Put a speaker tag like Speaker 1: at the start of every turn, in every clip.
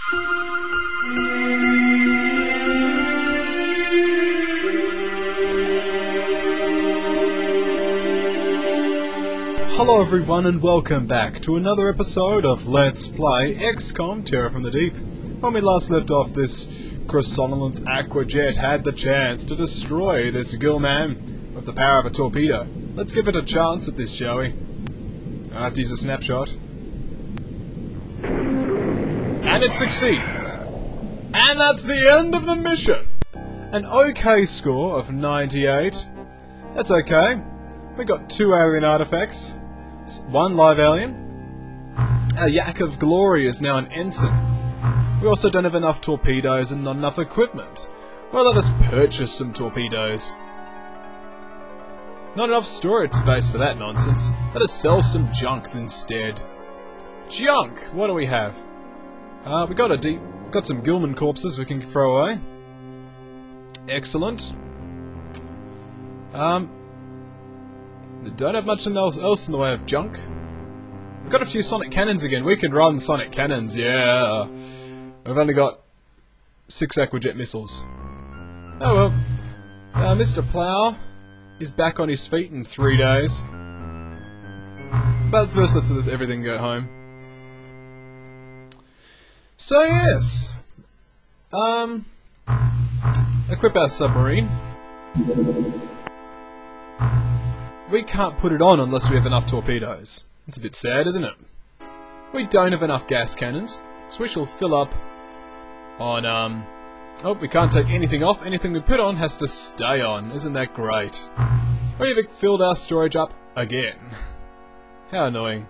Speaker 1: Hello everyone and welcome back to another episode of Let's Play XCOM Terror from the Deep. When we last left off, this Chrysolynth Aquajet had the chance to destroy this Gillman with the power of a torpedo. Let's give it a chance at this, shall we? I have to use a snapshot. And it succeeds! And that's the end of the mission! An OK score of 98. That's okay. We got 2 alien artifacts. 1 live alien. A Yak of Glory is now an ensign. We also don't have enough torpedoes and not enough equipment. Well, let us purchase some torpedoes. Not enough storage space for that nonsense. Let us sell some junk instead. Junk! What do we have? We got some Gilman corpses we can throw away. Excellent. We don't have much else in the way of junk. We've got a few sonic cannons again. We can run sonic cannons, yeah. We've only got 6 Aquajet missiles. Oh well. Mr. Plow is back on his feet in 3 days. But first, let's let everything go home. So yes, equip our submarine. We can't put it on unless we have enough torpedoes. It's a bit sad, isn't it? We don't have enough gas cannons, so we shall fill up on, oh, we can't take anything off. Anything we put on has to stay on. Isn't that great? We've filled our storage up again. How annoying.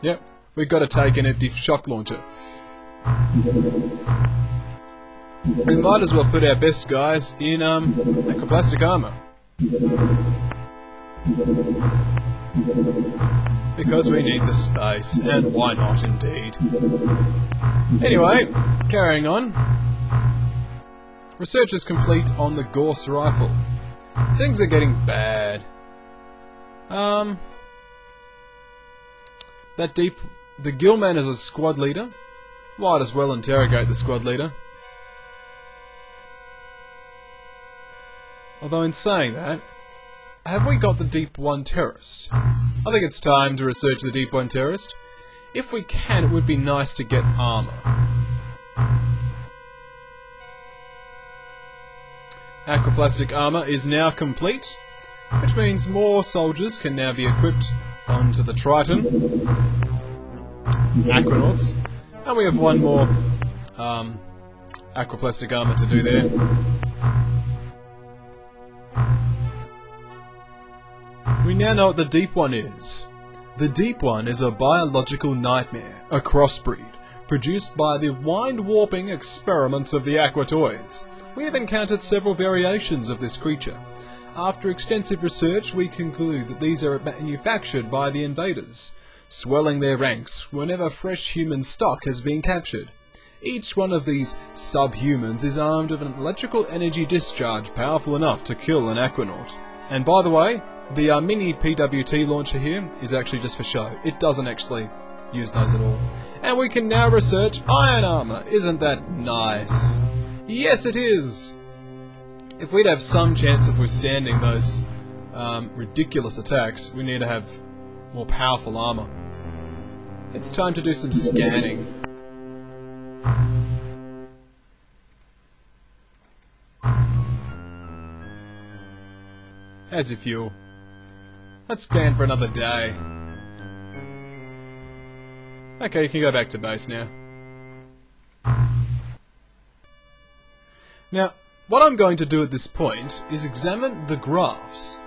Speaker 1: Yep, we've got to take an empty shock launcher. We might as well put our best guys in, aquaplastic armor. Because we need the space, and why not indeed. Anyway, carrying on. Research is complete on the Gorse rifle. Things are getting bad. The Gillman is a squad leader. Might as well interrogate the squad leader. Although in saying that, have we got the Deep One terrorist? I think it's time to research the Deep One terrorist. If we can, it would be nice to get armor. Aquaplastic armor is now complete, which means more soldiers can now be equipped onto the Triton. Aquanauts. And we have 1 more aquaplastic armor to do there. We now know what the Deep One is. The Deep One is a biological nightmare, a crossbreed, produced by the mind-warping experiments of the Aquatoids. We have encountered several variations of this creature. After extensive research, we conclude that these are manufactured by the invaders, swelling their ranks whenever fresh human stock has been captured. Each one of these subhumans is armed with an electrical energy discharge powerful enough to kill an Aquanaut. And by the way, the mini PWT launcher here is actually just for show. It doesn't actually use those at all. And we can now research iron armor. Isn't that nice? Yes, it is! If we'd have some chance of withstanding those ridiculous attacks, we need to have more powerful armor. It's time to do some scanning. As your fuel. Let's scan for another day. Okay, you can go back to base now. Now, what I'm going to do at this point is examine the graphs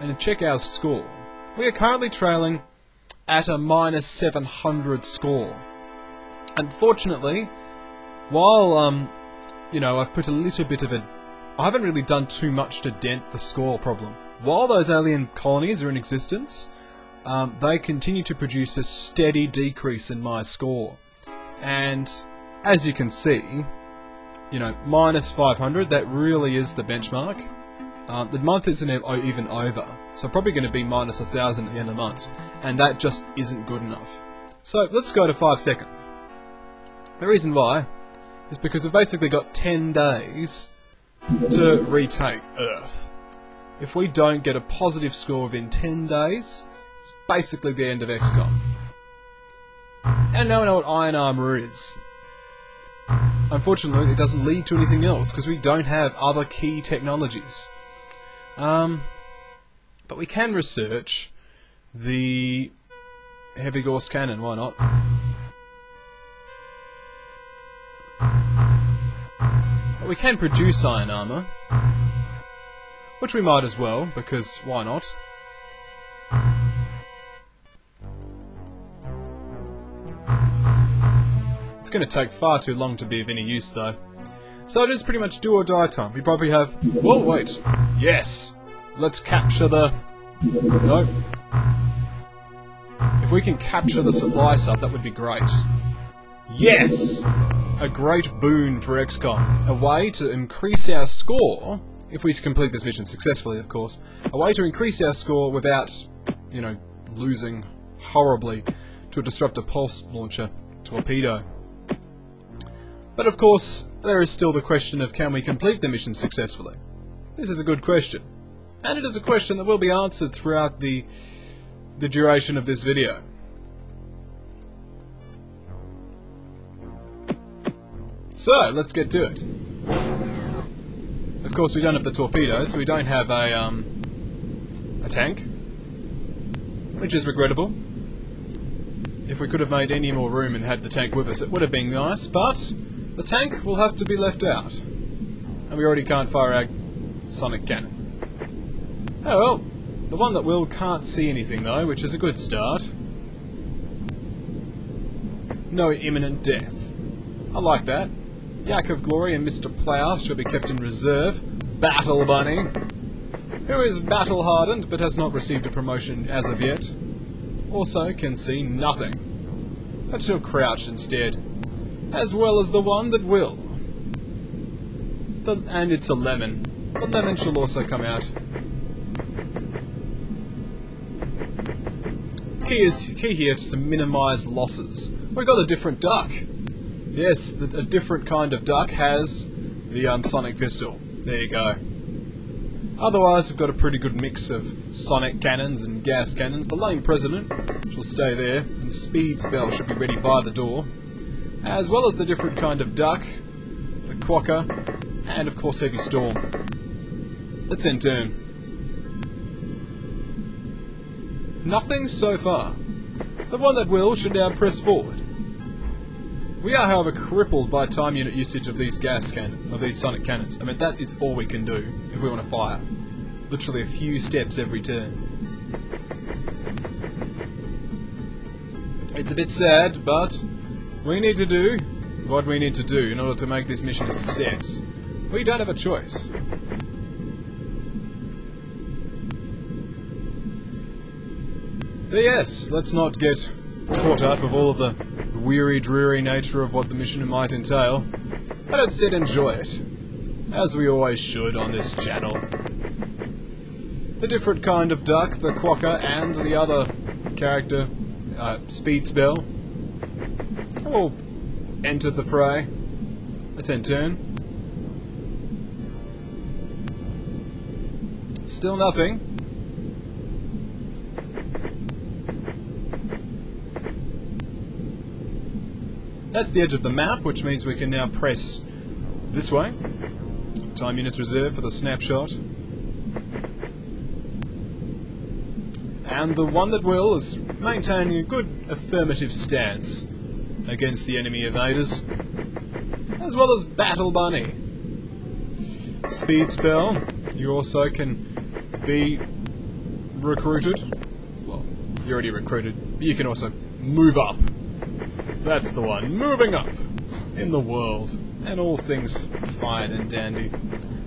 Speaker 1: and check our score. We are currently trailing at a -700 score. Unfortunately, while, I've put a little bit of a... I haven't really done too much to dent the score problem. While those alien colonies are in existence, they continue to produce a steady decrease in my score. And, as you can see, -500, that really is the benchmark. The month isn't even over, so probably going to be -1,000 at the end of the month, and that just isn't good enough. So let's go to 5 seconds. The reason why is because we've basically got 10 days to retake Earth. If we don't get a positive score within 10 days, it's basically the end of XCOM. And now we know what iron armor is. Unfortunately, it doesn't lead to anything else, because we don't have other key technologies. But we can research the heavy Gauss cannon, why not? But we can produce iron armor, which we might as well, because why not? It's going to take far too long to be of any use though. So it is pretty much do or die time. We probably have... Whoa, wait. Yes! Let's capture the... Nope. If we can capture the supply sub, that would be great. Yes! A great boon for XCOM. A way to increase our score, if we complete this mission successfully, of course. A way to increase our score without, you know, losing horribly to a disruptor pulse launcher torpedo. But of course, there is still the question of can we complete the mission successfully? This is a good question. And it is a question that will be answered throughout the duration of this video. So, let's get to it. Of course, we don't have the torpedoes, so we don't have a tank, which is regrettable. If we could have made any more room and had the tank with us, it would have been nice, but the tank will have to be left out. And we already can't fire our sonic cannon. Oh well, the one that will can't see anything though, which is a good start. No imminent death. I like that. Yak of Glory and Mr. Plough should be kept in reserve. Battle Bunny, who is battle-hardened but has not received a promotion as of yet, also can see nothing, but she'll crouch instead, as well as the one that will. And it's a lemon. The lemon shall also come out. Key here is to minimise losses. We've got a different duck. Yes, a different kind of duck has the sonic pistol. There you go. Otherwise, we've got a pretty good mix of sonic cannons and gas cannons. The lame president shall stay there, and speed spell should be ready by the door. As well as the different kind of duck, the quokka, and of course heavy storm. Let's end turn. Nothing so far. The one that will should now press forward. We are, however, crippled by time unit usage of these these sonic cannons. I mean, that is all we can do if we want to fire. Literally a few steps every turn. It's a bit sad, but we need to do what we need to do in order to make this mission a success. We don't have a choice. But yes, let's not get caught up with all of the weary, dreary nature of what the mission might entail, but instead enjoy it, as we always should on this channel. The different kind of duck, the quokka, and the other character, speed spell, all entered the fray. Let's end turn. Still nothing. That's the edge of the map, which means we can now press this way. Time units reserved for the snapshot. And the one that will is maintaining a good affirmative stance against the enemy invaders, as well as Battle Bunny. Speed spell, you also can be recruited. Well, you're already recruited, but you can also move up. That's the one, moving up in the world, and all things fine and dandy.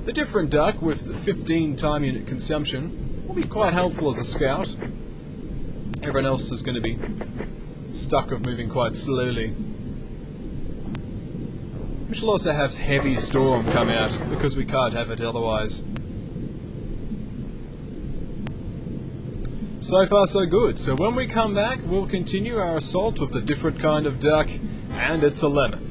Speaker 1: The different duck with the 15 time unit consumption will be quite helpful as a scout. Everyone else is going to be stuck with moving quite slowly. We shall also have heavy storm come out, because we can't have it otherwise. So far so good, so when we come back we'll continue our assault with the different kind of duck, and it's a lemon.